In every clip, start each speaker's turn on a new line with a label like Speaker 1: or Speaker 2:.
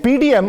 Speaker 1: PDM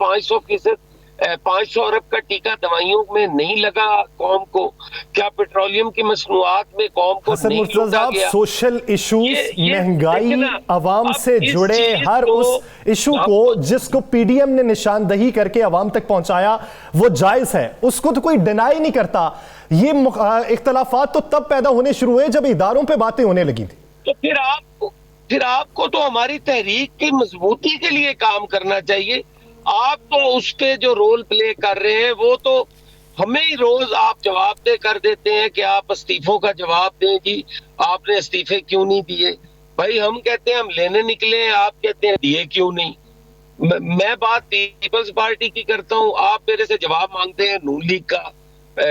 Speaker 2: 500% 500 ارب کا ٹیکہ دوائیوں میں نہیں لگا قوم کو؟ کیا پیٹرولیم کی مصنوعات میں قوم کو
Speaker 1: حسن
Speaker 2: نہیں
Speaker 1: مرتضی
Speaker 2: لوٹا
Speaker 1: صاحب،
Speaker 2: گیا؟
Speaker 1: سوشل ایشوز، مہنگائی،
Speaker 2: دیکھیں نا،
Speaker 1: عوام
Speaker 2: اب
Speaker 1: سے
Speaker 2: اس
Speaker 1: جڑے
Speaker 2: چیز
Speaker 1: ہر
Speaker 2: کو
Speaker 1: اس ایشو کو جس کو پی ڈی ایم نے نشاندہی کر کے عوام تک پہنچایا وہ جائز ہے، اس کو تو کوئی ڈینائی نہیں کرتا۔ یہ اختلافات تو تب پیدا ہونے شروع ہوئے جب اداروں پہ باتیں ہونے لگی تھی۔
Speaker 2: تو پھر آپ کو تو ہماری تحریک کی مضبوطی کے لیے کام کرنا چاہیے۔ آپ تو اس پہ جو رول پلے کر رہے ہیں وہ تو ہمیں ہی روز آپ جواب دہ کر دیتے ہیں کہ آپ استعفوں کا جواب دیں جی، آپ نے استعفے کیوں نہیں دیے؟ بھائی ہم کہتے ہیں ہم لینے نکلے ہیں، آپ کہتے ہیں دیے کیوں نہیں؟ میں بات پیپلز پارٹی کی کرتا ہوں، آپ میرے سے جواب مانگتے ہیں نون لیگ کا،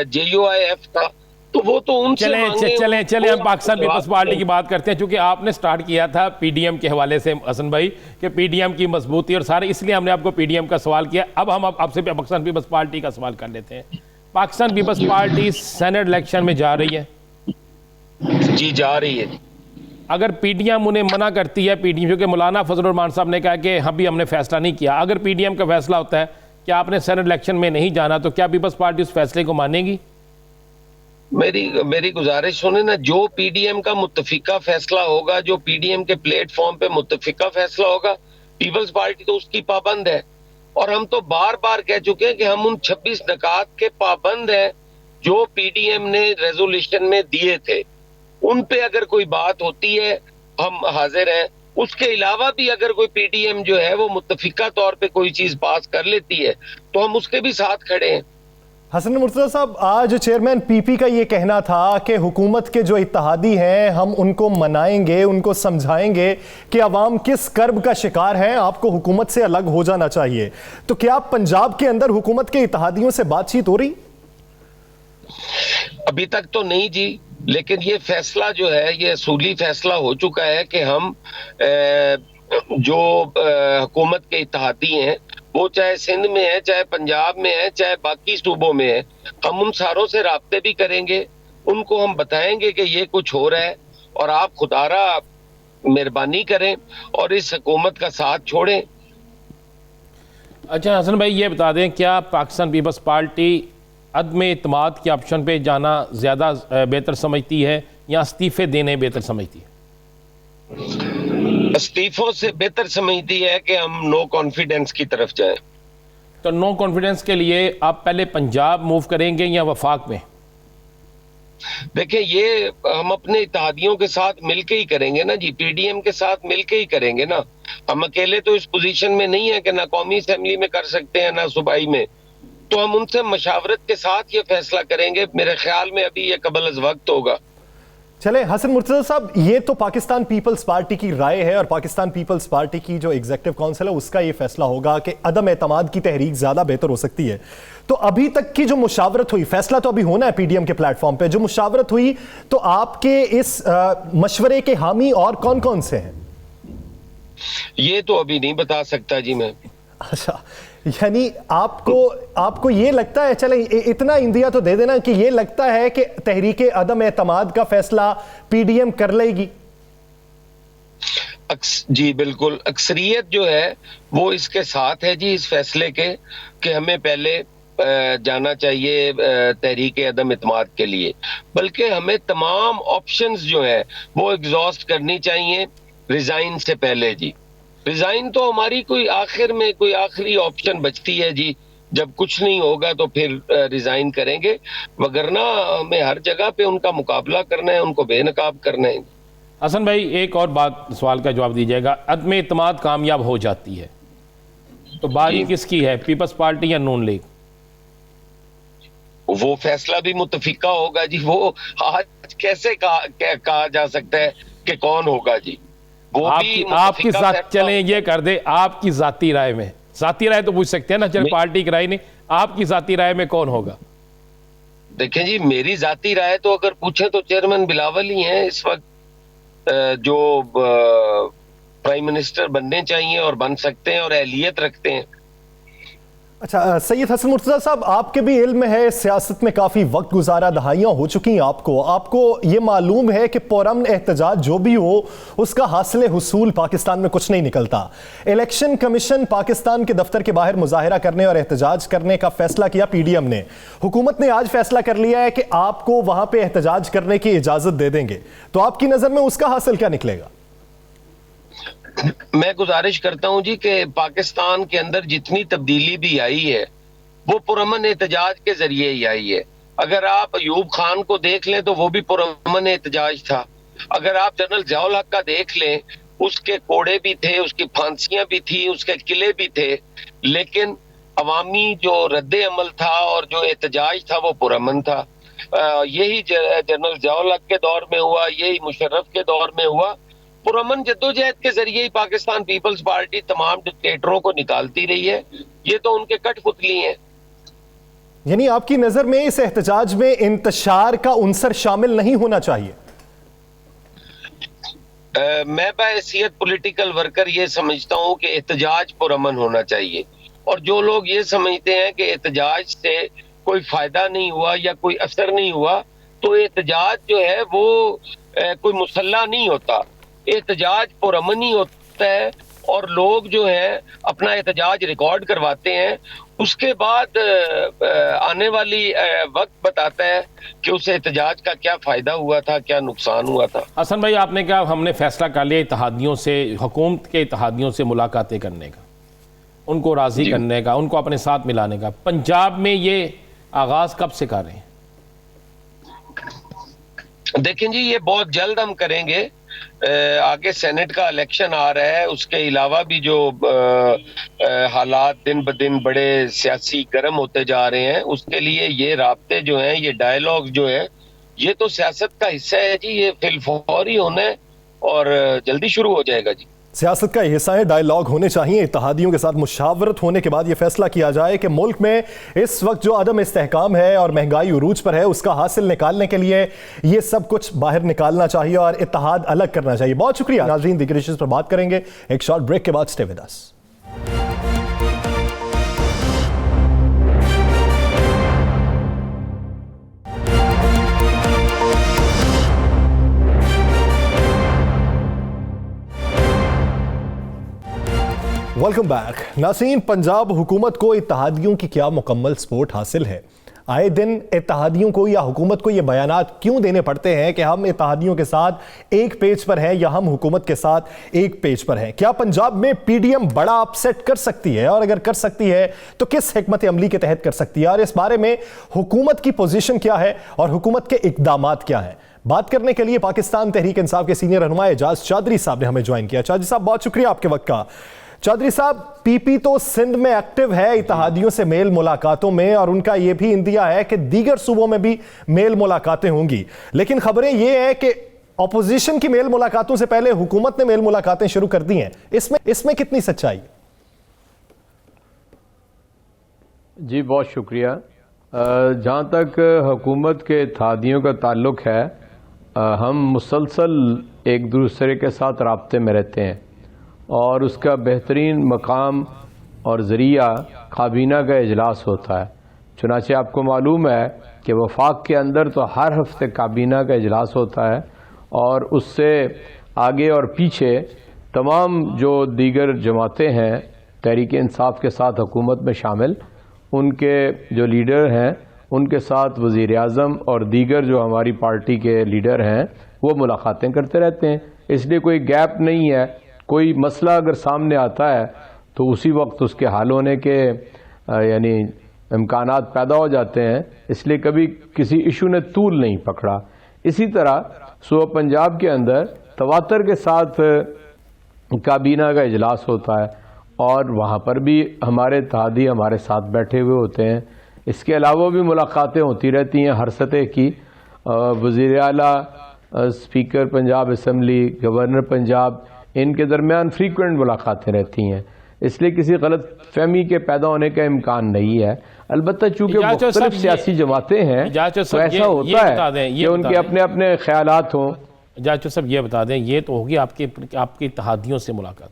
Speaker 2: جے یو آئی ایف کا، تو وہ تو ان سے مانگیں۔
Speaker 3: چلیں ہم پاکستان پیپلز پارٹی کی بات کرتے ہیں، چونکہ آپ نے سٹارٹ کیا تھا پی ڈی ایم کے حوالے سے حسن بھائی کہ پی ڈی ایم کی مضبوطی اور سارے، اس لیے ہم نے آپ کو پی ڈی ایم کا سوال کیا۔ اب ہم آپ سے پاکستان پیپلز پارٹی کا سوال کر لیتے ہیں۔ پاکستان پیپلز پارٹی سینٹ الیکشن میں جا رہی ہے؟
Speaker 2: جی جا رہی ہے۔
Speaker 3: اگر پی ڈی ایم انہیں منع کرتی ہے، پی ڈی ایم، کیونکہ مولانا فضل الرحمان صاحب نے کہا کہ ہم نے فیصلہ نہیں کیا، اگر پی ڈی ایم کا فیصلہ ہوتا ہے کہ آپ نے سینٹ الیکشن میں نہیں جانا، تو کیا پیپلز پارٹی اس فیصلے کو مانے گی؟
Speaker 2: میری گزارش سنیں نا، جو پی ڈی ایم کا متفقہ فیصلہ ہوگا، جو پی ڈی ایم کے پلیٹ فارم پہ متفقہ فیصلہ ہوگا، پیپلز پارٹی تو اس کی پابند ہے۔ اور ہم تو بار بار کہہ چکے ہیں کہ ہم ان 26 نکات کے پابند ہیں جو پی ڈی ایم نے ریزولوشن میں دیے تھے۔ ان پہ اگر کوئی بات ہوتی ہے ہم حاضر ہیں۔ اس کے علاوہ بھی اگر کوئی پی ڈی ایم جو ہے وہ متفقہ طور پہ کوئی چیز پاس کر لیتی ہے تو ہم اس کے بھی ساتھ کھڑے ہیں۔
Speaker 1: حسن مرتضی صاحب، آج چیئرمین پی پی کا یہ کہنا تھا کہ حکومت کے جو اتحادی ہیں ہم ان کو منائیں گے، ان کو سمجھائیں گے کہ عوام کس کرب کا شکار ہیں، آپ کو حکومت سے الگ ہو جانا چاہیے۔ تو کیا پنجاب کے اندر حکومت کے اتحادیوں سے بات چیت ہو رہی؟
Speaker 2: ابھی تک تو نہیں جی، لیکن یہ فیصلہ جو ہے یہ اصولی فیصلہ ہو چکا ہے کہ ہم جو حکومت کے اتحادی ہیں، وہ چاہے سندھ میں ہے، چاہے پنجاب میں ہے، چاہے باقی صوبوں میں ہے، ہم ان ساروں سے رابطے بھی کریں گے، ان کو ہم بتائیں گے کہ یہ کچھ ہو رہا ہے اور آپ خدا را مہربانی کریں اور اس حکومت کا ساتھ چھوڑیں۔
Speaker 3: اچھا حسن بھائی، یہ بتا دیں کیا پاکستان پیپلز پارٹی عدم اعتماد کے آپشن پہ جانا زیادہ بہتر سمجھتی ہے یا استعفے دینے بہتر سمجھتی ہے؟
Speaker 2: استعفوں سے بہتر سمجھتی ہے کہ ہم نو کانفیڈنس کی طرف جائیں۔
Speaker 3: تو نو کانفیڈنس کے لیے آپ پہلے پنجاب موو کریں گے یا وفاق میں؟
Speaker 2: دیکھیں یہ ہم اپنے اتحادیوں کے ساتھ مل کے ہی کریں گے نا جی، پی ڈی ایم کے ساتھ مل کے ہی کریں گے نا۔ ہم اکیلے تو اس پوزیشن میں نہیں ہے کہ نہ قومی اسمبلی میں کر سکتے ہیں نہ صوبائی میں، تو ہم ان سے مشاورت کے ساتھ یہ فیصلہ کریں گے۔ میرے خیال میں ابھی یہ قبل از وقت ہوگا۔
Speaker 1: چلیں حسن مرتضی صاحب، یہ تو پاکستان پیپلز پارٹی کی رائے ہے اور پاکستان پیپلز پارٹی کی جو ایگزیکٹو کونسل ہے اس کا یہ فیصلہ ہوگا کہ عدم اعتماد کی تحریک زیادہ بہتر ہو سکتی ہے۔ تو ابھی تک کی جو مشاورت ہوئی، فیصلہ تو ابھی ہونا ہے پی ڈی ایم کے پلیٹ فارم پہ، جو مشاورت ہوئی تو آپ کے اس مشورے کے حامی اور کون کون سے ہیں؟
Speaker 2: یہ تو ابھی نہیں بتا سکتا جی میں۔
Speaker 1: اچھا، یعنی آپ کو یہ لگتا ہے، چلیں اتنا اندیا تو دے دینا کہ یہ لگتا ہے کہ تحریک عدم اعتماد کا فیصلہ پی ڈی ایم کر لے گی؟
Speaker 2: جی بالکل، اکثریت جو ہے وہ اس کے ساتھ ہے جی، اس فیصلے کے کہ ہمیں پہلے جانا چاہیے تحریک عدم اعتماد کے لیے، بلکہ ہمیں تمام آپشنز جو ہے وہ ایگزاسٹ کرنی چاہیے ریزائن سے پہلے جی۔ ریزائن تو ہماری کوئی آخر میں کوئی آخری آپشن بچتی ہے جی، جب کچھ نہیں ہوگا تو پھر ریزائن کریں گے، وگرنہ ہمیں ہر جگہ پہ ان کا مقابلہ کرنا ہے، ان کو بے نقاب کرنا ہے۔
Speaker 3: حسن بھائی ایک اور بات، سوال کا جواب دیجیے گا، عدم اعتماد کامیاب ہو جاتی ہے تو باری کس کی ہے، پیپلز پارٹی یا نون لیگ؟
Speaker 2: وہ فیصلہ بھی متفقہ ہوگا جی، وہ آج کیسے کہا جا سکتا ہے کہ کون ہوگا جی، وہ بھی
Speaker 3: آپ کی ذات، چلیں یہ کر دے آپ کی ذاتی رائے میں، ذاتی رائے تو پوچھ سکتے ہیں نا، چل پارٹی کی رائے نہیں، آپ کی ذاتی رائے میں کون ہوگا؟
Speaker 2: دیکھیں جی میری ذاتی رائے تو اگر پوچھیں تو چیئرمین بلاول ہی ہیں اس وقت جو پرائم منسٹر بننے چاہیے اور بن سکتے ہیں اور اہلیت رکھتے ہیں۔
Speaker 1: اچھا سید حسن مرتضیٰ صاحب، آپ کے بھی علم ہے سیاست میں کافی وقت گزارا، دہائیاں ہو چکی ہیں آپ کو یہ معلوم ہے کہ پرامن احتجاج جو بھی ہو اس کا حاصل حصول پاکستان میں کچھ نہیں نکلتا۔ الیکشن کمیشن پاکستان کے دفتر کے باہر مظاہرہ کرنے اور احتجاج کرنے کا فیصلہ کیا پی ڈی ایم نے، حکومت نے آج فیصلہ کر لیا ہے کہ آپ کو وہاں پہ احتجاج کرنے کی اجازت دے دیں گے، تو آپ کی نظر میں اس کا حاصل کیا نکلے گا؟
Speaker 2: میں گزارش کرتا ہوں جی کہ پاکستان کے اندر جتنی تبدیلی بھی آئی ہے وہ پرامن احتجاج کے ذریعے ہی آئی ہے۔ اگر آپ ایوب خان کو دیکھ لیں تو وہ بھی پرامن احتجاج تھا، اگر آپ جنرل ضیاء الحق کا دیکھ لیں اس کے کوڑے بھی تھے، اس کی پھانسیاں بھی تھی، اس کے قلعے بھی تھے، لیکن عوامی جو رد عمل تھا اور جو احتجاج تھا وہ پرامن تھا۔ یہی جنرل ضیاء الحق کے دور میں ہوا، یہی مشرف کے دور میں ہوا۔ پرامن جدوجہد کے ذریعے ہی پاکستان پیپلز پارٹی تمام ڈکٹیٹروں کو نکالتی رہی ہے، یہ تو ان کے کٹ پتلی ہیں۔
Speaker 1: یعنی آپ کی نظر میں اس احتجاج میں انتشار کا عنصر شامل نہیں ہونا چاہیے؟
Speaker 2: میں بحیثیت پولیٹیکل ورکر یہ سمجھتا ہوں کہ احتجاج پرامن ہونا چاہیے، اور جو لوگ یہ سمجھتے ہیں کہ احتجاج سے کوئی فائدہ نہیں ہوا یا کوئی اثر نہیں ہوا تو احتجاج جو ہے وہ کوئی مسلح نہیں ہوتا، احتجاج پرامن ہی ہوتا ہے، اور لوگ جو ہے اپنا احتجاج ریکارڈ کرواتے ہیں، اس کے بعد آنے والی وقت بتاتا ہے کہ اس احتجاج کا کیا فائدہ ہوا تھا، کیا نقصان ہوا تھا۔
Speaker 3: حسن بھائی، آپ نے کہا ہم نے فیصلہ کر لیا اتحادیوں سے، حکومت کے اتحادیوں سے ملاقاتیں کرنے کا، ان کو راضی کرنے کا، ان کو اپنے ساتھ ملانے کا، پنجاب میں یہ آغاز کب سے کر رہے ہیں؟
Speaker 2: دیکھیں جی، یہ بہت جلد ہم کریں گے، آگے سینٹ کا الیکشن آ رہا ہے، اس کے علاوہ بھی جو حالات دن بدن بڑے سیاسی گرم ہوتے جا رہے ہیں، اس کے لیے یہ رابطے جو ہیں، یہ ڈائیلاگ جو ہے، یہ تو سیاست کا حصہ ہے جی، یہ فی الفور ہی ہونا ہے اور جلدی شروع ہو جائے گا جی۔
Speaker 1: سیاست کا حصہ ہے، ڈائیلاگ ہونے چاہیے، اتحادیوں کے ساتھ مشاورت ہونے کے بعد یہ فیصلہ کیا جائے کہ ملک میں اس وقت جو عدم استحکام ہے اور مہنگائی عروج پر ہے اس کا حاصل نکالنے کے لیے یہ سب کچھ باہر نکالنا چاہیے اور اتحاد الگ کرنا چاہیے۔ بہت شکریہ ناظرین، دیگر ایشوز پر بات کریں گے ایک شارٹ بریک کے بعد، stay with us. Welcome back ناظرین، پنجاب حکومت کو اتحادیوں کی کیا مکمل سپورٹ حاصل ہے؟ آئے دن اتحادیوں کو یا حکومت کو یہ بیانات کیوں دینے پڑتے ہیں کہ ہم اتحادیوں کے ساتھ ایک پیج پر ہیں یا ہم حکومت کے ساتھ ایک پیج پر ہیں؟ کیا پنجاب میں پی ڈی ایم بڑا اپسیٹ کر سکتی ہے، اور اگر کر سکتی ہے تو کس حکمت عملی کے تحت کر سکتی ہے، اور اس بارے میں حکومت کی پوزیشن کیا ہے اور حکومت کے اقدامات کیا ہیں؟ بات کرنے کے لیے پاکستان تحریک انصاف کے سینئر رہنما اعجاز چودھری صاحب نے ہمیں جوائن کیا۔ چودھری صاحب بہت شکریہ آپ کے وقت کا۔ چودھری صاحب، پی پی تو سندھ میں ایکٹیو ہے اتحادیوں سے میل ملاقاتوں میں، اور ان کا یہ بھی اندیا ہے کہ دیگر صوبوں میں بھی میل ملاقاتیں ہوں گی، لیکن خبریں یہ ہیں کہ اپوزیشن کی میل ملاقاتوں سے پہلے حکومت نے میل ملاقاتیں شروع کر دی ہیں، اس میں کتنی سچائی؟
Speaker 4: جی بہت شکریہ۔ جہاں تک حکومت کے اتحادیوں کا تعلق ہے، ہم مسلسل ایک دوسرے کے ساتھ رابطے میں رہتے ہیں، اور اس کا بہترین مقام اور ذریعہ کابینہ کا اجلاس ہوتا ہے۔ چنانچہ آپ کو معلوم ہے کہ وفاق کے اندر تو ہر ہفتے کابینہ کا اجلاس ہوتا ہے، اور اس سے آگے اور پیچھے تمام جو دیگر جماعتیں ہیں تحریک انصاف کے ساتھ حکومت میں شامل، ان کے جو لیڈر ہیں ان کے ساتھ وزیر اعظم اور دیگر جو ہماری پارٹی کے لیڈر ہیں وہ ملاقاتیں کرتے رہتے ہیں۔ اس لیے کوئی گیپ نہیں ہے، کوئی مسئلہ اگر سامنے آتا ہے تو اسی وقت اس کے حل ہونے کے یعنی امکانات پیدا ہو جاتے ہیں، اس لیے کبھی کسی ایشو نے طول نہیں پکڑا۔ اسی طرح صوبہ پنجاب کے اندر تواتر کے ساتھ کابینہ کا اجلاس ہوتا ہے، اور وہاں پر بھی ہمارے اتحادی ہمارے ساتھ بیٹھے ہوئے ہوتے ہیں۔ اس کے علاوہ بھی ملاقاتیں ہوتی رہتی ہیں ہر سطح کی، وزیر اعلیٰ، speaker Punjab assembly, governor Punjab, ان کے درمیان فریکوینٹ ملاقاتیں رہتی ہیں، اس لیے کسی غلط فہمی کے پیدا ہونے کا امکان نہیں ہے۔ البتہ چونکہ مختلف سیاسی جماعتیں ہیں تو ایسا ہوتا ہے کہ ان کے اپنے اپنے خیالات ہوں۔
Speaker 3: اعجاز صاحب یہ بتا دیں، یہ تو ہوگی آپ کی اتحادیوں سے ملاقات۔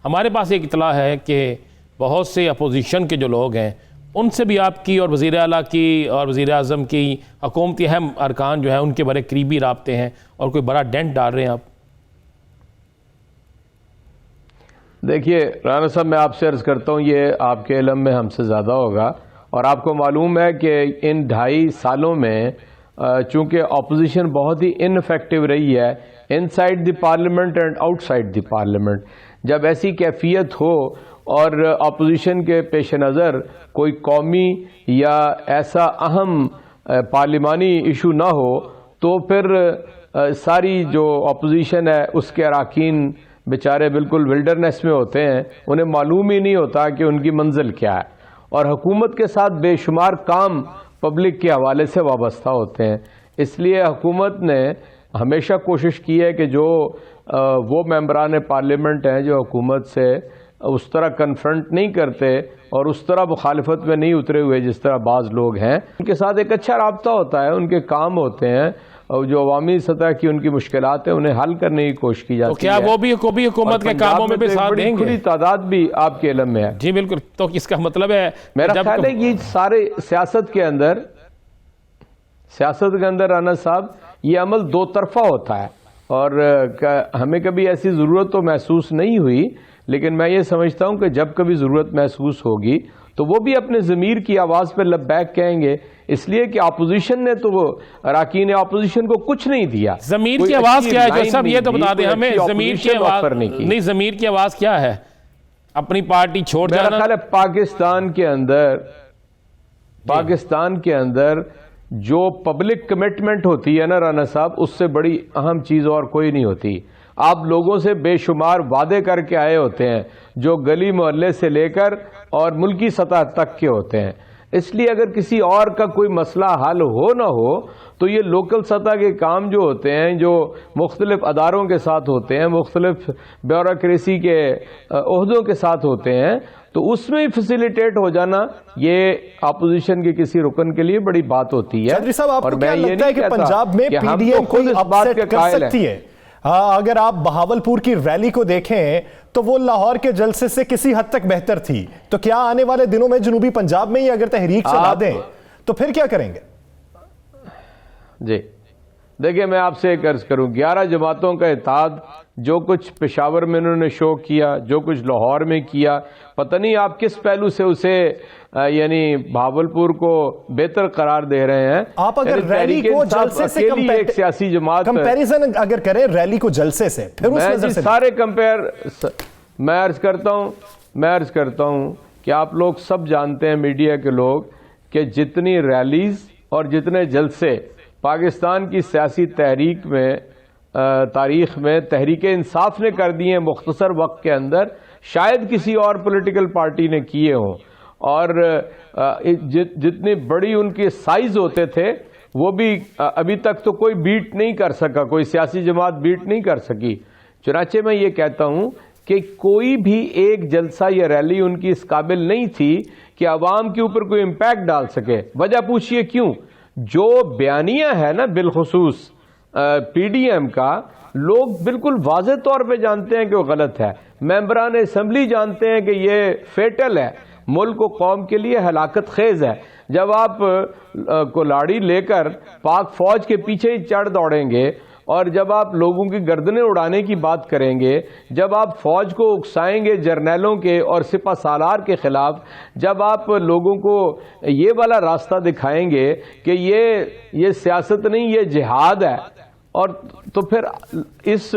Speaker 3: ہمارے پاس ایک اطلاع ہے کہ بہت سے اپوزیشن کے جو لوگ ہیں ان سے بھی آپ کی اور وزیر اعلیٰ کی اور وزیر اعظم کی حکومتی اہم ارکان جو ہیں ان کے بڑے قریبی رابطے ہیں اور کوئی بڑا ڈینٹ ڈال رہے ہیں آپ؟
Speaker 4: دیکھیے رانا صاحب، میں آپ سے عرض کرتا ہوں، یہ آپ کے علم میں ہم سے زیادہ ہوگا، اور آپ کو معلوم ہے کہ ان 2.5 سالوں میں چونکہ اپوزیشن بہت ہی انفیکٹو رہی ہے inside the parliament and outside the parliament, جب ایسی کیفیت ہو اور اپوزیشن کے پیش نظر کوئی قومی یا ایسا اہم پارلیمانی ایشو نہ ہو تو پھر ساری جو اپوزیشن ہے اس کے اراکین بیچارے بالکل ولڈرنیس میں ہوتے ہیں، انہیں معلوم ہی نہیں ہوتا کہ ان کی منزل کیا ہے، اور حکومت کے ساتھ بے شمار کام پبلک کے حوالے سے وابستہ ہوتے ہیں۔ اس لیے حکومت نے ہمیشہ کوشش کی ہے کہ جو وہ ممبران پارلیمنٹ ہیں جو حکومت سے اس طرح کنفرنٹ نہیں کرتے اور اس طرح مخالفت میں نہیں اترے ہوئے جس طرح بعض لوگ ہیں، ان کے ساتھ ایک اچھا رابطہ ہوتا ہے، ان کے کام ہوتے ہیں، اور جو عوامی سطح کی ان کی مشکلات ہیں انہیں حل کرنے کی کوشش کی جاتی ہے۔
Speaker 3: تو کیا وہ بھی حکومت کے کاموں میں بھی ساتھ دیں گے؟
Speaker 4: کھلی تعداد بھی آپ کے علم میں ہے۔
Speaker 3: جی بالکل، تو اس کا مطلب ہے
Speaker 4: میرا خیال ہے کہ سارے سیاست کے اندر رانا صاحب یہ عمل دو طرفہ ہوتا ہے، اور ہمیں کبھی ایسی ضرورت تو محسوس نہیں ہوئی، لیکن میں یہ سمجھتا ہوں کہ جب کبھی ضرورت محسوس ہوگی تو وہ بھی اپنے ضمیر کی آواز پہ لبیک کہیں گے، اس لیے کہ اپوزیشن نے تو وہ اراکین اپوزیشن کو کچھ نہیں دیا۔
Speaker 3: ضمیر کی آواز کیا ہے جو سب یہ تو بتا دیں ہمیں، ضمیر کی آواز نہیں، ضمیر کی آواز کیا ہے؟ اپنی پارٹی چھوڑ جانا؟
Speaker 4: میرا خیال ہے پاکستان کے اندر جو پبلک کمٹمنٹ ہوتی ہے نا رانا صاحب، اس سے بڑی اہم چیز اور کوئی نہیں ہوتی۔ آپ لوگوں سے بے شمار وعدے کر کے آئے ہوتے ہیں جو گلی محلے سے لے کر اور ملکی سطح تک کے ہوتے ہیں، اس لیے اگر کسی اور کا کوئی مسئلہ حل ہو نہ ہو تو یہ لوکل سطح کے کام جو ہوتے ہیں، جو مختلف اداروں کے ساتھ ہوتے ہیں، مختلف بیوروکریسی کے عہدوں کے ساتھ ہوتے ہیں، تو اس میں فیسیلیٹیٹ ہو جانا یہ اپوزیشن کے کسی رکن کے لیے بڑی بات ہوتی ہے۔
Speaker 1: چودھری صاحب، آپ
Speaker 4: اور
Speaker 1: کو کیا
Speaker 4: میں یہ
Speaker 1: لگتا ہے
Speaker 4: نہیں
Speaker 1: کہ
Speaker 4: کہتا
Speaker 1: پنجاب میں
Speaker 4: کہ
Speaker 1: پی
Speaker 4: ہم
Speaker 1: ڈی
Speaker 4: تو
Speaker 1: ایم
Speaker 4: خود
Speaker 1: کوئی
Speaker 4: اس بات کے
Speaker 1: اپسیٹ کر
Speaker 4: قائل
Speaker 1: سکتی ہے؟ اگر آپ بہاولپور کی ریلی کو دیکھیں تو وہ لاہور کے جلسے سے کسی حد تک بہتر تھی، تو کیا آنے والے دنوں میں جنوبی پنجاب میں ہی اگر تحریک چلا دیں تو پھر کیا کریں گے؟
Speaker 4: جی دیکھیں، میں آپ سے ایک عرض کروں، 11 جماعتوں کا اتحاد جو کچھ پشاور میں انہوں نے شو کیا، جو کچھ لاہور میں کیا، پتہ نہیں آپ کس پہلو سے اسے یعنی بہاولپور کو بہتر قرار دے رہے ہیں۔
Speaker 1: آپ اگر ریلی کو جلسے سے
Speaker 4: ایک سیاسی جماعت
Speaker 1: کمپیریزن اگر کریں ریلی کو جلسے سے، پھر اس نظر سے
Speaker 4: سارے میں عرض کرتا ہوں کہ آپ لوگ سب جانتے ہیں، میڈیا کے لوگ، کہ جتنی ریلیز اور جتنے جلسے پاکستان کی سیاسی تاریخ میں تحریک انصاف نے کر دیے مختصر وقت کے اندر، شاید کسی اور پولیٹیکل پارٹی نے کیے ہوں، اور جتنی بڑی ان کے سائز ہوتے تھے وہ بھی ابھی تک تو کوئی بیٹ نہیں کر سکا، کوئی سیاسی جماعت بیٹ نہیں کر سکی۔ چنانچہ میں یہ کہتا ہوں کہ کوئی بھی ایک جلسہ یا ریلی ان کی اس قابل نہیں تھی کہ عوام کے اوپر کوئی امپیکٹ ڈال سکے۔ وجہ پوچھئے کیوں؟ جو بیانیہ ہے نا بالخصوص پی ڈی ایم کا، لوگ بالکل واضح طور پہ جانتے ہیں کہ وہ غلط ہے، ممبران اسمبلی جانتے ہیں کہ یہ فیٹل ہے، ملک و قوم کے لیے ہلاکت خیز ہے۔ جب آپ کو لاڑی لے کر پاک فوج کے پیچھے ہی چڑھ دوڑیں گے، اور جب آپ لوگوں کی گردنیں اڑانے کی بات کریں گے، جب آپ فوج کو اکسائیں گے جرنیلوں کے اور سپہ سالار کے خلاف، جب آپ لوگوں کو یہ والا راستہ دکھائیں گے کہ یہ سیاست نہیں، یہ جہاد ہے، اور تو پھر اس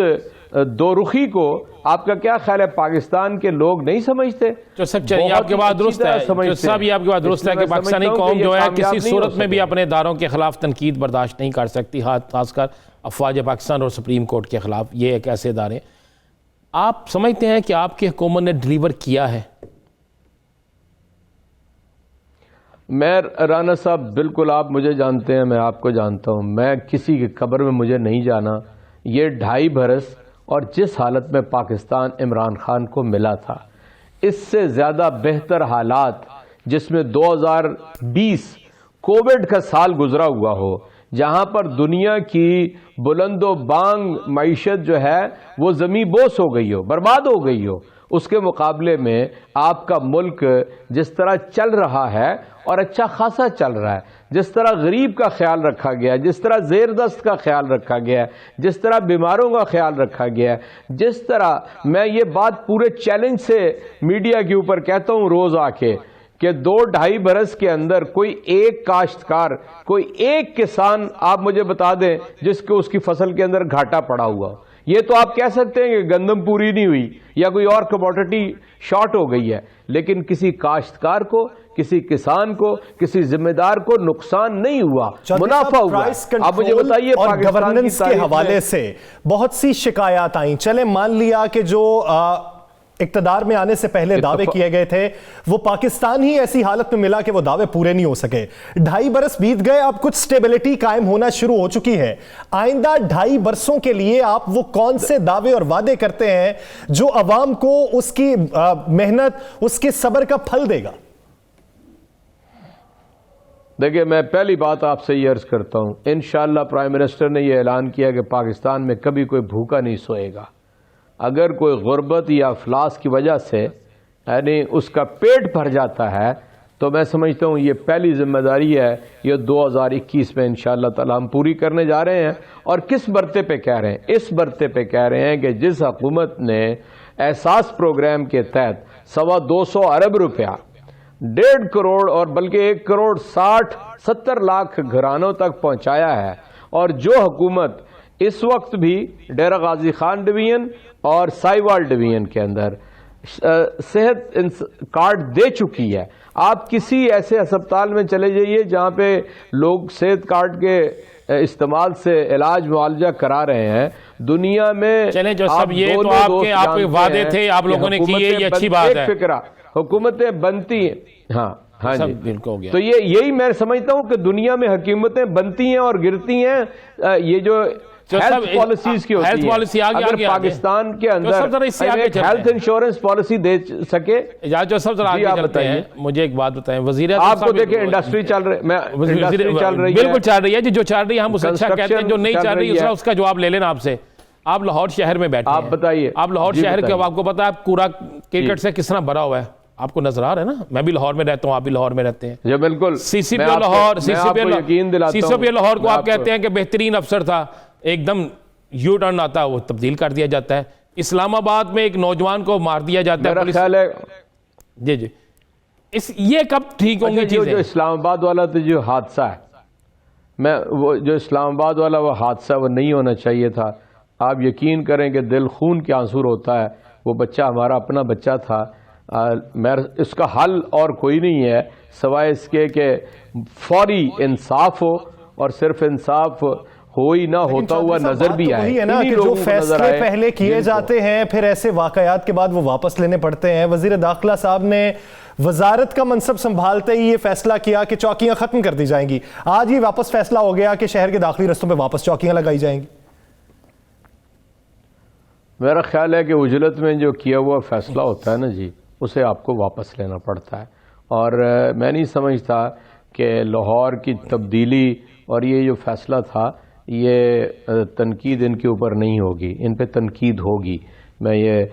Speaker 4: دو رخی کو آپ کا کیا خیال ہے پاکستان کے لوگ نہیں سمجھتے؟
Speaker 3: جو سب چلیے آپ کے بات درست ہے، جو سب یہ آپ کے بات درست ہے کہ پاکستانی قوم جو ہے کسی صورت میں بھی اپنے اداروں کے خلاف تنقید برداشت نہیں کر سکتی، خاص کر افواج پاکستان اور سپریم کورٹ کے خلاف، یہ ایک ایسے ادارے۔ آپ سمجھتے ہیں کہ آپ کی حکومت نے ڈیلیور کیا ہے؟
Speaker 4: میں رانا صاحب بالکل، آپ مجھے جانتے ہیں، میں آپ کو جانتا ہوں، میں کسی کی قبر میں مجھے نہیں جانا۔ یہ 2.5 برس اور جس حالت میں پاکستان عمران خان کو ملا تھا، اس سے زیادہ بہتر حالات جس میں 2020 کووڈ کا سال گزرا ہوا ہو، جہاں پر دنیا کی بلند و بانگ معیشت جو ہے وہ زمیں بوس ہو گئی ہو، برباد ہو گئی ہو، اس کے مقابلے میں آپ کا ملک جس طرح چل رہا ہے اور اچھا خاصا چل رہا ہے، جس طرح غریب کا خیال رکھا گیا، جس طرح زیر دست کا خیال رکھا گیا، جس طرح بیماروں کا خیال رکھا گیا، جس طرح میں یہ بات پورے چیلنج سے میڈیا کے اوپر کہتا ہوں روز آ کے کہ 2-2.5 برس کے اندر کوئی ایک کاشتکار، کوئی ایک کسان آپ مجھے بتا دیں جس کو اس کی فصل کے اندر گھاٹا پڑا ہوا ہو۔ یہ تو آپ کہہ سکتے ہیں کہ گندم پوری نہیں ہوئی یا کوئی اور کموڈٹی شارٹ ہو گئی ہے، لیکن کسی کاشتکار کو، کسی کسان کو، کسی ذمہ دار کو نقصان نہیں ہوا، منافع ہوا۔ آپ مجھے بتائیے
Speaker 1: اور
Speaker 4: پاکستان
Speaker 1: گورننس
Speaker 4: کی
Speaker 1: کے
Speaker 4: تاریخ
Speaker 1: حوالے
Speaker 4: میں
Speaker 1: سے بہت سی شکایات آئیں، چلیں مان لیا کہ جو اقتدار میں آنے سے پہلے دعوے کیے گئے تھے وہ پاکستان ہی ایسی حالت میں ملا کہ وہ دعوے پورے نہیں ہو سکے۔ 2.5 برس بیت گئے، اب کچھ سٹیبلٹی قائم ہونا شروع ہو چکی ہے۔ آئندہ 2.5 برسوں کے لیے آپ وہ کون سے دعوے اور وعدے کرتے ہیں جو عوام کو اس کی محنت، اس کے صبر کا پھل دے گا؟
Speaker 4: دیکھیں، میں پہلی بات آپ سے یہ عرض کرتا ہوں، انشاءاللہ پرائم منسٹر نے یہ اعلان کیا کہ پاکستان میں کبھی کوئی بھوکا نہیں سوئے گا۔ اگر کوئی غربت یا افلاس کی وجہ سے یعنی اس کا پیٹ بھر جاتا ہے تو میں سمجھتا ہوں یہ پہلی ذمہ داری ہے، یہ 2021 میں انشاءاللہ تعالی ہم پوری کرنے جا رہے ہیں۔ اور کس برتے پہ کہہ رہے ہیں؟ اس برتے پہ کہہ رہے ہیں کہ جس حکومت نے احساس پروگرام کے تحت 250 ارب روپیہ 1.5 کروڑ اور بلکہ 1 کروڑ 60-70 لاکھ گھرانوں تک پہنچایا ہے، اور جو حکومت اس وقت بھی ڈیرہ غازی خان ڈویژن اور سائیوال ڈویژن کے اندر صحت کارڈ دے چکی ہے۔ آپ کسی ایسے ہسپتال میں چلے جائیے جہاں پہ لوگ صحت کارڈ کے استعمال سے علاج معالجہ کرا رہے ہیں دنیا میں۔
Speaker 3: چلیں جو سب یہ تو آپ کے وعدے تھے، آپ لوگوں نے کیے، یہ اچھی بات ہے۔
Speaker 4: فکرہ حکومتیں بنتی ہیں، ہاں جی،
Speaker 3: بالکل۔
Speaker 4: تو یہی میں سمجھتا ہوں کہ دنیا میں حکومتیں بنتی ہیں اور گرتی ہیں، یہ جو ہیلتھ پالیسیز کی ہوتی ہے۔ اگر پاکستان کے اندر ہیلتھ انشورنس پالیسی دے سکے،
Speaker 3: جو سب ذرا آگے چلتے ہیں، مجھے ایک بات بتائیں، وزیر
Speaker 4: آپ کو دیکھیں انڈسٹری چل رہی ہے،
Speaker 3: بالکل چل رہی ہے، جو چل رہی ہے ہم اسے اچھا کہتے ہیں، جو نہیں چل رہی ہے اس کا جواب لے لینا آپ سے۔ آپ لاہور شہر میں بیٹھے ہیں،
Speaker 4: آپ بتائیے،
Speaker 3: آپ لاہور شہر کے، آپ کو پتا ہے کوڑا کرکٹ سے کس طرح بھرا ہوا ہے، آپ کو نظر آ رہا ہے نا؟ میں بھی لاہور میں رہتا ہوں، آپ بھی لاہور میں رہتے ہیں۔
Speaker 4: جی بالکل۔
Speaker 3: سی سی پی لاہور کو آپ کہتے ہیں کہ بہترین افسر تھا، ایک دم یو ٹرن آتا ہے وہ تبدیل کر دیا جاتا ہے۔ اسلام آباد میں ایک نوجوان کو مار دیا جاتا ہے،
Speaker 4: میرا خیال ہے
Speaker 3: جی یہ کب ٹھیک ہوں گی چیزیں؟
Speaker 4: جو اسلام آباد والا تو جو حادثہ ہے، وہ جو اسلام آباد والا وہ حادثہ وہ نہیں ہونا چاہیے تھا۔ آپ یقین کریں کہ دل خون کے آنسو ہوتا ہے، وہ بچہ ہمارا اپنا بچہ تھا۔ اس کا حل اور کوئی نہیں ہے سوائے اس کے کہ فوری انصاف ہو، اور صرف انصاف ہو ہی نہ ہوتا ہوا نظر بھی آئے۔
Speaker 1: وہی ہے نا کہ جو فیصلے پہلے کیے جاتے ہیں پھر ایسے واقعات کے بعد وہ واپس لینے پڑتے ہیں۔ وزیر داخلہ صاحب نے وزارت کا منصب سنبھالتے ہی یہ فیصلہ کیا کہ چوکیاں ختم کر دی جائیں گی، آج یہ واپس فیصلہ ہو گیا کہ شہر کے داخلی رستوں پہ واپس چوکیاں لگائی جائیں گی۔
Speaker 4: میرا خیال ہے کہ اجلت میں جو کیا ہوا فیصلہ ہوتا ہے نا جی، اسے آپ کو واپس لینا پڑتا ہے، اور میں نہیں سمجھتا کہ لاہور کی تبدیلی اور یہ جو فیصلہ تھا یہ تنقید ان کے اوپر نہیں ہوگی، ان پہ تنقید ہوگی۔ میں یہ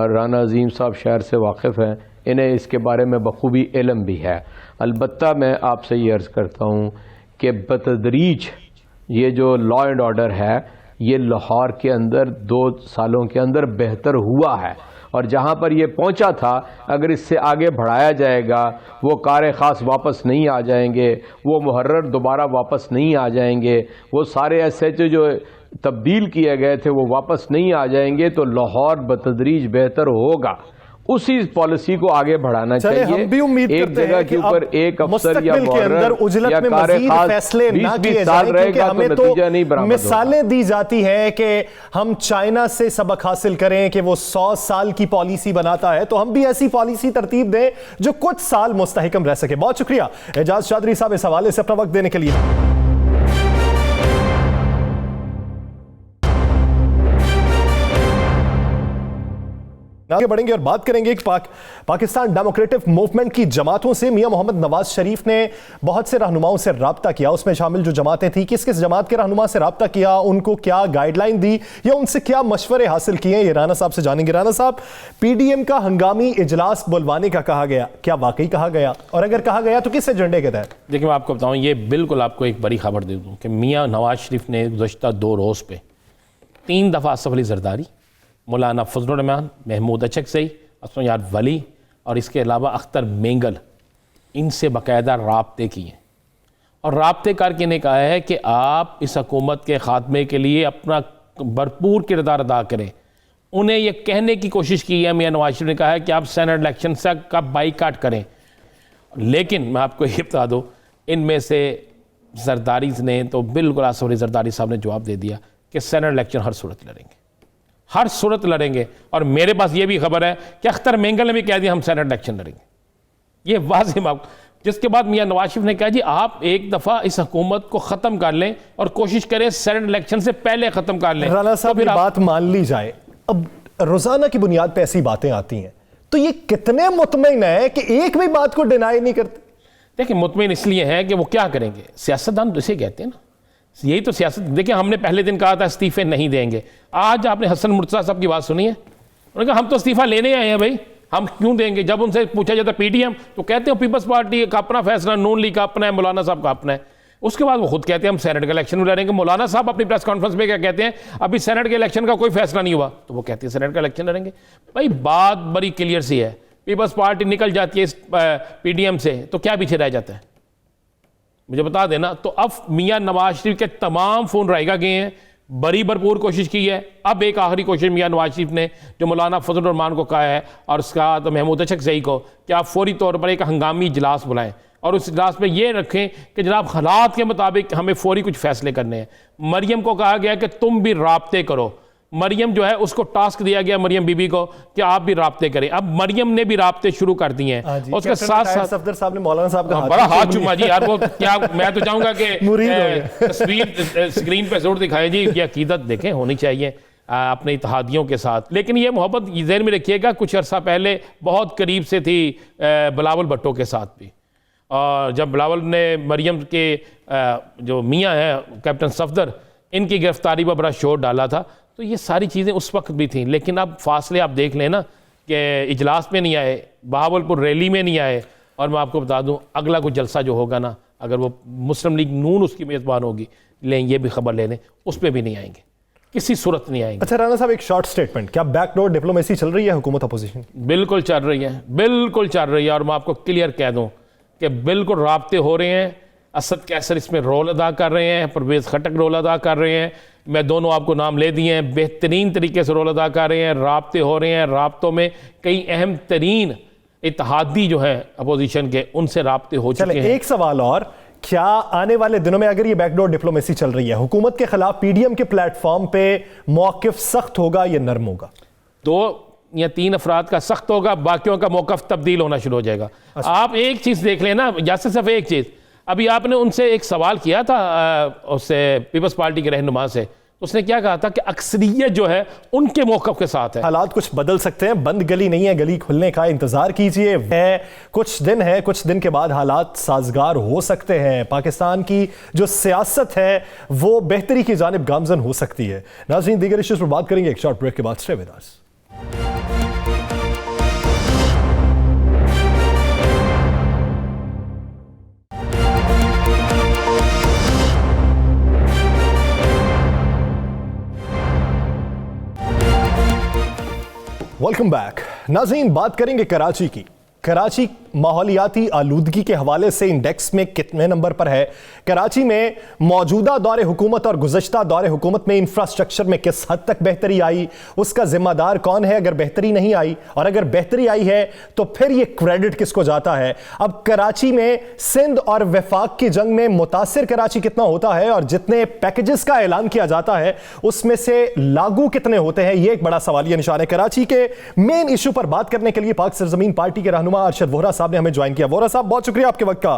Speaker 4: رانا عظیم صاحب شہر سے واقف ہیں، انہیں اس کے بارے میں بخوبی علم بھی ہے۔ البتہ میں آپ سے یہ عرض کرتا ہوں کہ بتدریج یہ جو لا اینڈ آرڈر ہے یہ لاہور کے اندر 2 سالوں کے اندر بہتر ہوا ہے، اور جہاں پر یہ پہنچا تھا اگر اس سے آگے بڑھایا جائے گا، وہ کار خاص واپس نہیں آ جائیں گے، وہ محرر دوبارہ واپس نہیں آ جائیں گے، وہ سارے ایس ایچ او جو تبدیل کیے گئے تھے وہ واپس نہیں آ جائیں گے، تو لاہور بتدریج بہتر ہوگا۔ اسی پالیسی کو آگے بڑھانا چاہیے۔
Speaker 1: ہم بھی امید کرتے ہیں کہ اب
Speaker 4: ایک افسر یا
Speaker 1: مستقبل کے اندر اجلت میں مزید فیصلے نہ کیے جائیں، کیونکہ ہمیں تو مثالیں دی جاتی ہیں کہ ہم چائنا سے سبق حاصل کریں کہ وہ 100 سال کی پالیسی بناتا ہے، تو ہم بھی ایسی پالیسی ترتیب دیں جو کچھ سال مستحکم رہ سکے۔ بہت شکریہ اعجاز چودھری صاحب اس حوالے سے اپنا وقت دینے کے لیے۔ آگے بڑھیں گے اور بات کریں گے کہ پاکستان ڈیموکریٹک موومنٹ کی جماعتوں سے میاں محمد نواز شریف نے بہت سے رہنماؤں سے رابطہ کیا. اس میں شامل جو جماعتیں تھیں, کس کس جماعت کے رہنما سے رابطہ کیا, ان کو کیا گائیڈ لائن دی یا ان سے کیا مشورے حاصل کیے, یہ رانا صاحب سے جانیں گے. رانا صاحب, پی ڈی ایم کا ہنگامی اجلاس بلوانے کا کہا گیا, کیا واقعی کہا گیا, اور اگر کہا گیا تو کس ایجنڈے کے تحت؟
Speaker 3: دیکھیں میں آپ کو بتاؤں, یہ بالکل آپ کو ایک بڑی خبر دے دوں کہ میاں نواز شریف نے گزشتہ 2 روز پہ 3 دفعہ اسف علی زرداری, مولانا فضل الرحمان, محمود اچکزئی, اسم یار ولی اور اس کے علاوہ اختر مینگل, ان سے باقاعدہ رابطے کیے اور رابطے کر کے نے کہا ہے کہ آپ اس حکومت کے خاتمے کے لیے اپنا بھرپور کردار ادا کریں. انہیں یہ کہنے کی کوشش کی ہے, میاں نواز شریف نے کہا ہے کہ آپ سینٹ الیکشن سے کا بائیکاٹ کریں. لیکن میں آپ کو یہ بتا دوں, ان میں سے زرداری نے تو بالکل اسف علی زرداری صاحب نے جواب دے دیا کہ سینٹ الیکشن ہر صورت لڑیں گے, ہر صورت لڑیں گے. اور میرے پاس یہ بھی خبر ہے کہ اختر مینگل نے بھی کہہ دیا ہم سینٹ الیکشن لڑیں گے. یہ واضح جس کے بعد میاں نواز شریف نے کہا جی آپ ایک دفعہ اس حکومت کو ختم کر لیں اور کوشش کریں سینٹ الیکشن سے پہلے ختم کر لیں.
Speaker 1: رانا صاحب یہ بات مان لی جائے, اب روزانہ کی بنیاد پہ ایسی باتیں آتی ہیں تو یہ کتنے مطمئن ہیں کہ ایک بھی بات کو ڈینائی نہیں کرتے؟
Speaker 3: دیکھیں مطمئن اس لیے ہیں کہ وہ کیا کریں گے, سیاستدان اسے کہتے ہیں نا, یہی تو سیاست. دیکھیں ہم نے پہلے دن کہا تھا استعفے نہیں دیں گے, آج آپ نے حسن مرتضیٰ صاحب کی بات سنی ہے, انہوں نے کہا ہم تو استعفیٰ لینے آئے ہیں بھائی, ہم کیوں دیں گے. جب ان سے پوچھا جاتا پی ڈی ایم تو کہتے ہیں پیپلز پارٹی کا اپنا فیصلہ, نون لیگ کا اپنا ہے, مولانا صاحب کا اپنا ہے. اس کے بعد وہ خود کہتے ہیں ہم سینٹ کے الیکشن میں لڑیں گے. مولانا صاحب اپنی پریس کانفرنس میں کیا کہتے ہیں, ابھی سینٹ کے الیکشن کا کوئی فیصلہ نہیں ہوا, تو وہ کہتے ہیں سینٹ کا الیکشن لڑیں گے. بھائی بات بڑی کلیئر سی ہے, پیپلز پارٹی نکل جاتی ہے اس پی ڈی ایم سے تو کیا پیچھے رہ جاتا ہے, مجھے بتا دینا. تو اب میاں نواز شریف کے تمام فون رائیگا گئے ہیں, بڑی بھرپور کوشش کی ہے. اب ایک آخری کوشش میاں نواز شریف نے جو مولانا فضل الرحمان کو کہا ہے اور اس کا تو محمود اچکزئی کو کہ آپ فوری طور پر ایک ہنگامی اجلاس بلائیں اور اس اجلاس میں یہ رکھیں کہ جناب حالات کے مطابق ہمیں فوری کچھ فیصلے کرنے ہیں. مریم کو کہا گیا کہ تم بھی رابطے کرو. مریم جو ہے اس کو ٹاسک دیا گیا, مریم بی بی کو, کہ آپ بھی رابطے کریں. اب مریم نے بھی رابطے شروع کر دیے ہیں. اس کے ساتھ ساتھ
Speaker 1: صفدر صاحب نے مولانا صاحب کا
Speaker 3: بڑا ہاتھ چوما جی یار, وہ کیا میں تو چاہوں گا کہ تصویر اسکرین پہ ضرور دکھائیں جی. یہ عقیدت دیکھیں ہونی چاہیے اپنے اتحادیوں کے ساتھ. لیکن یہ محبت ذہن میں رکھیے گا, کچھ عرصہ پہلے بہت قریب سے تھی بلاول بھٹو کے ساتھ بھی, اور جب بلاول نے مریم کے جو میاں ہیں کیپٹن صفدر, ان کی گرفتاری پر بڑا شور ڈالا تھا. تو یہ ساری چیزیں اس وقت بھی تھیں. لیکن اب فاصلے آپ دیکھ لیں نا کہ اجلاس میں نہیں آئے, بہاولپور ریلی میں نہیں آئے, اور میں آپ کو بتا دوں اگلا کوئی جلسہ جو ہوگا نا, اگر وہ مسلم لیگ نون اس کی میزبان ہوگی, لیں یہ بھی خبر لے لیں, اس پہ بھی نہیں آئیں گے, کسی صورت نہیں آئیں گے.
Speaker 1: اچھا رانا صاحب ایک شارٹ سٹیٹمنٹ, کیا بیک ڈور ڈپلومیسی چل رہی ہے حکومت اپوزیشن؟
Speaker 3: بالکل چل رہی ہے, بالکل چل رہی ہے. اور میں آپ کو کلیئر کہہ دوں کہ بالکل رابطے ہو رہے ہیں. اسد کیسر اس میں رول ادا کر رہے ہیں, پرویز خٹک رول ادا کر رہے ہیں, میں دونوں آپ کو نام لے دیے ہیں, بہترین طریقے سے رول ادا کر رہے ہیں. رابطے ہو رہے ہیں, رابطوں میں کئی اہم ترین اتحادی جو ہیں اپوزیشن کے, ان سے رابطے ہو چکے ہیں.
Speaker 1: ایک سوال اور, کیا آنے والے دنوں میں اگر یہ بیک ڈور ڈپلومیسی چل رہی ہے, حکومت کے خلاف پی ڈی ایم کے پلیٹ فارم پہ موقف سخت ہوگا یا نرم ہوگا؟
Speaker 3: 2 یا 3 افراد کا سخت ہوگا, باقیوں کا موقف تبدیل ہونا شروع ہو جائے گا. آپ ایک چیز دیکھ لیں نا یاسر صاحب, ایک چیز ابھی آپ نے ان سے ایک سوال کیا تھا اس سے پیپلز پارٹی کے رہنما سے, اس نے کیا کہا تھا کہ اکثریت جو ہے ان کے موقف کے ساتھ ہے.
Speaker 1: حالات کچھ بدل سکتے ہیں, بند گلی نہیں ہے, گلی کھلنے کا انتظار کیجئے. کچھ دن ہے, کچھ دن کے بعد حالات سازگار ہو سکتے ہیں. پاکستان کی جو سیاست ہے وہ بہتری کی جانب گامزن ہو سکتی ہے. ناظرین دیگر ایشوز پر بات کریں گے ایک شارٹ بریک کے بعد. Stay with us. Welcome back. ناظرین بات کریں گے کراچی کی. کراچی ماحولیاتی آلودگی کے حوالے سے انڈیکس میں کتنے نمبر پر ہے؟ کراچی میں موجودہ دور حکومت اور گزشتہ دور حکومت میں انفراسٹرکچر میں کس حد تک بہتری آئی؟ اس کا ذمہ دار کون ہے اگر بہتری نہیں آئی؟ اور اگر بہتری آئی ہے تو پھر یہ کریڈٹ کس کو جاتا ہے؟ اب کراچی میں سندھ اور وفاق کی جنگ میں متاثر کراچی کتنا ہوتا ہے, اور جتنے پیکجز کا اعلان کیا جاتا ہے اس میں سے لاگو کتنے ہوتے ہیں؟ یہ ایک بڑا سوالیہ نشان ہے. کراچی کے مین ایشو پر بات کرنے کے لیے پاک سرزمین پارٹی کے رہنما ارشد وہرا صاحب نے ہمیں جوائن کیا. وہرا صاحب بہت شکریہ آپ کے وقت کا.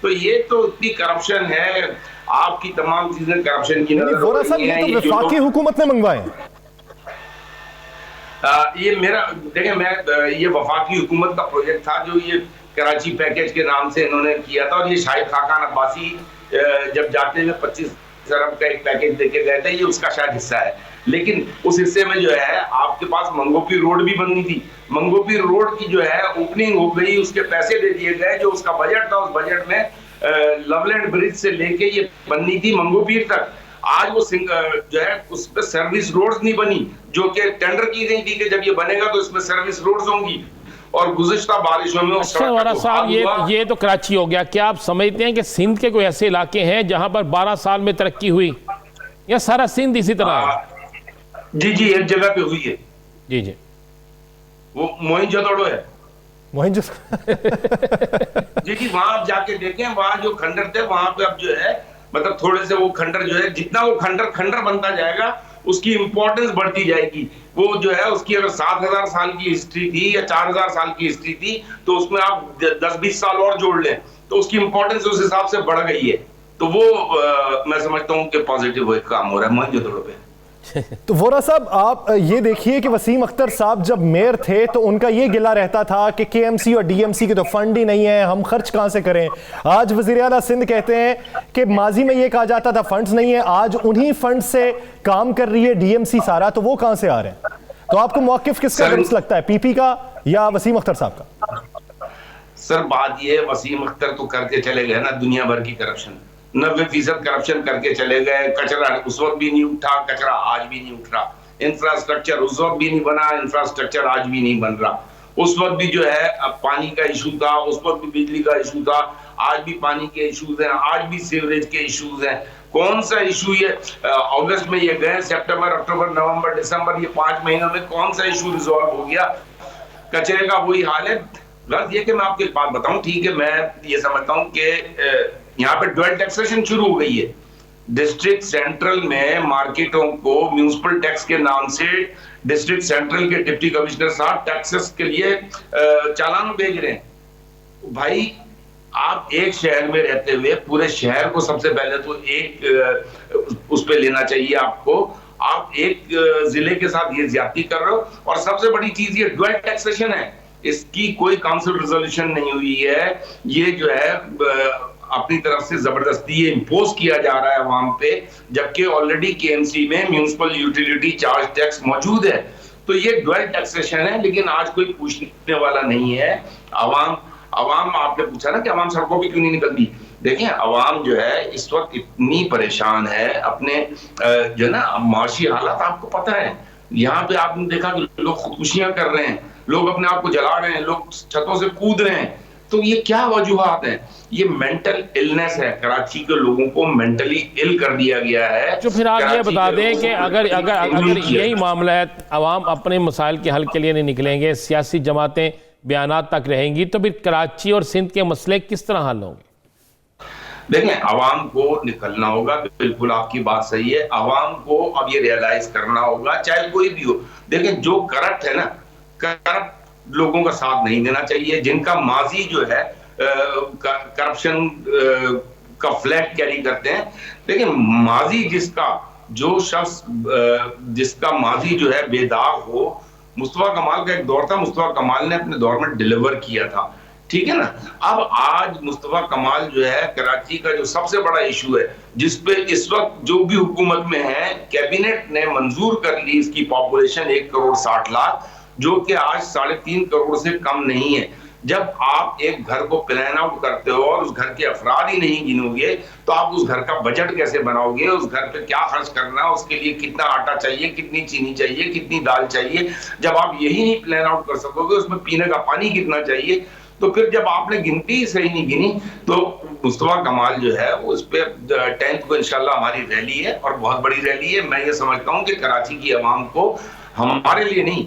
Speaker 5: تو یہ تو اتنی کرپشن ہے, آپ کی تمام چیزیں کرپشن کی نظر ہو رہی ہیں.
Speaker 1: یہ تو وفاقی حکومت نے منگوائے ہیں.
Speaker 5: یہ میرا دیکھیں, میں یہ وفاقی حکومت کا پروجیکٹ تھا جو یہ کراچی پیکیج کے نام سے انہوں نے کیا تھا, اور یہ شاہد خاقان عباسی جب جاتے ہوئے 25 ارب کا ایک پیکیج دے کے گئے تھے, یہ اس کا شاید حصہ ہے. لیکن اس حصے میں جو ہے آپ کے پاس منگوپی روڈ بھی بننی تھی. منگوپی روڈ کی جو ہے اوپننگ ہو گئی, اس کے پیسے دے دیے گئے, جو اس کا بجٹ تھا اس بجٹ میں لولینڈ برج سے لے کے یہ بننی تھی منگوپیر تک. آج وہ جو ہے اس پہ سروس روڈز نہیں بنی, جو کہ ٹینڈر کی گئی تھی کہ جب یہ بنے گا تو اس میں سروس روڈز ہوں گی, اور گزشتہ بارشوں میں
Speaker 3: اچھا وارا صاحب, یہ تو کراچی ہو گیا. کیا آپ سمجھتے ہیں کہ سندھ کے کوئی ایسے علاقے ہیں جہاں پر 12 سال میں ترقی ہوئی, یا سارا سندھ اسی طرح ہے؟
Speaker 5: جی جی, ایک جگہ پہ ہوئی ہے.
Speaker 3: جی جی,
Speaker 5: وہ موہنجودڑو ہے.
Speaker 1: جی
Speaker 5: جی, وہاں آپ جا کے دیکھیں, وہاں جو کھنڈر تھے وہاں پہ اب جو ہے مطلب تھوڑے سے وہ کھنڈر جو ہے, جتنا وہ کھنڈر بنتا جائے گا اس کی امپورٹنس بڑھتی جائے گی. وہ جو ہے اس کی اگر 7000 سال کی ہسٹری تھی یا 4000 سال کی ہسٹری تھی, تو اس میں آپ 10-20 سال اور جوڑ لیں تو اس کی امپورٹنس اس حساب سے بڑھ گئی ہے. تو وہ میں سمجھتا ہوں کہ پازیٹیو ایک کام ہو رہا ہے موہنجودڑو پہ.
Speaker 1: تو وورا صاحب, آپ یہ دیکھیے کہ وسیم اختر صاحب جب میئر تھے تو ان کا یہ گلہ رہتا تھا کہ کے ایم سی اور ڈی ایم سی کے تو فنڈ ہی نہیں ہیں, ہم خرچ کہاں سے کریں. آج وزیر اعلیٰ سندھ کہتے ہیں کہ ماضی میں یہ کہا جاتا تھا فنڈز نہیں ہیں, آج انہی فنڈ سے کام کر رہی ہے ڈی ایم سی سارا, تو وہ کہاں سے آ رہے ہیں؟ تو آپ کو موقف کس کا درست لگتا ہے, پی پی کا یا وسیم اختر صاحب کا؟
Speaker 5: سر بات یہ ہے, وسیم اختر تو کر کے چلے گئے نا دنیا بھر کی کرپشن, 90% کرپشن کر کے چلے گئے. کچرا اس وقت بھی نہیں اٹھا, کچرا آج بھی نہیں اٹھ رہا. انفراسٹرکچر اس وقت بھی نہیں بنا, انفراسٹرکچر آج بھی نہیں بن رہا. اس وقت بھی جو ہے اب پانی کا ایشو تھا, اس وقت بھی بجلی کا ایشو تھا, آج بھی پانی کے ایشوز ہیں, آج بھی سیوریج کے ایشوز ہیں. کون سا ایشو یہ اگست میں یہ گئے, سپٹمبر, اکتوبر, نومبر, دسمبر, یہ 5 مہینوں میں کون سا ایشو ریزالو ہو گیا؟ کچرے کا وہی حال ہے. غلط یہ کہ میں آپ کو ایک بات بتاؤں, ٹھیک ہے, میں یہ سمجھتا ہوں کہ یہاں پہ ڈویل ٹیکسیشن شروع ہو گئی ہے. ڈسٹرکٹ سینٹرل میں مارکیٹوں کو میونسپل ٹیکس کے نام سے ڈسٹرکٹ سینٹرل کے ڈپٹی کمشنر صاحب ٹیکسز کے لیے چالان بھیج رہے ہیں. بھائی آپ ایک شہر میں رہتے ہوئے پورے شہر کو سب سے پہلے تو ایک اس پہ لینا چاہیے آپ کو. آپ ایک ضلع کے ساتھ یہ زیادتی کر رہے ہو, اور سب سے بڑی چیز یہ ڈویل ٹیکسیشن ہے, اس کی کوئی کاؤنسل ریزولوشن نہیں ہوئی ہے. یہ جو ہے اپنی طرف سے زبردستی یہ امپوز کیا جا رہا ہے عوام پہ, جبکہ آلریڈی کے ایم سی میں میونسپل یوٹیلیٹی چارج ٹیکس موجود ہے. تو یہ ڈویل ٹیکسیشن ہے, لیکن آج کوئی پوچھنے والا نہیں ہے. عوام آپ نے پوچھا نا کہ عوام سڑکوں پہ کیوں نہیں نکلتی. دیکھیں عوام جو ہے اس وقت اتنی پریشان ہے اپنے جو ہے نا معاشی حالات, آپ کو پتہ ہے یہاں پہ آپ نے دیکھا کہ لوگ خودکشیاں کر رہے ہیں, لوگ اپنے آپ کو جلا رہے ہیں, لوگ چھتوں سے کود رہے ہیں. تو یہ کیا وجوہات ہیں؟ یہ مینٹل النس ہے. کراچی کے لوگوں کو مینٹلی ال کر دیا گیا ہے.
Speaker 3: جو پھر آپ یہ بتا دیں کہ اگر یہی معاملہ ہے, عوام اپنے مسائل کے حل کے لیے نہیں نکلیں گے, سیاسی جماعتیں بیانات تک رہیں گی, تو پھر کراچی اور سندھ کے مسئلے کس طرح حل ہوں گے؟
Speaker 5: دیکھیں عوام کو نکلنا ہوگا, بالکل آپ کی بات صحیح ہے. عوام کو اب یہ ریئلائز کرنا ہوگا, چاہے کوئی بھی ہو. دیکھیں جو کرپٹ ہے نا, کرپٹ لوگوں کا ساتھ نہیں دینا چاہیے. جن کا ماضی جو ہے کرپشن کا فلیگ کیری کرتے ہیں. لیکن ماضی جو شخص جس کا ماضی جو ہے بے داغ ہو, مصطفیٰ کمال کا ایک دور تھا, مصطفیٰ کمال نے اپنے دور میں ڈیلیور کیا تھا, ٹھیک ہے نا. اب آج مصطفیٰ کمال جو ہے کراچی کا جو سب سے بڑا ایشو ہے, جس پہ اس وقت جو بھی حکومت میں ہے, کیبنٹ نے منظور کر لی اس کی پاپولیشن 1,60,00,000, جو کہ آج 3.5 کروڑ سے کم نہیں ہے. جب آپ ایک گھر کو پلان آؤٹ کرتے ہو اور اس گھر کے افراد ہی نہیں گنو گے, تو آپ اس گھر کا بجٹ کیسے بناؤ گے؟ اس گھر پہ کیا خرچ کرنا ہے, اس کے لیے کتنا آٹا چاہیے, کتنی چینی چاہیے, کتنی دال چاہیے. جب آپ یہی نہیں پلان آؤٹ کر سکو گے اس میں پینے کا پانی کتنا چاہیے, تو پھر جب آپ نے گنتی صحیح نہیں گنی, تو مصطفیٰ کمال جو ہے وہ اس پہ 10th کو انشاءاللہ ہماری ریلی ہے, اور بہت بڑی ریلی ہے. میں یہ سمجھتا ہوں کہ کراچی کی عوام کو, ہمارے لیے نہیں,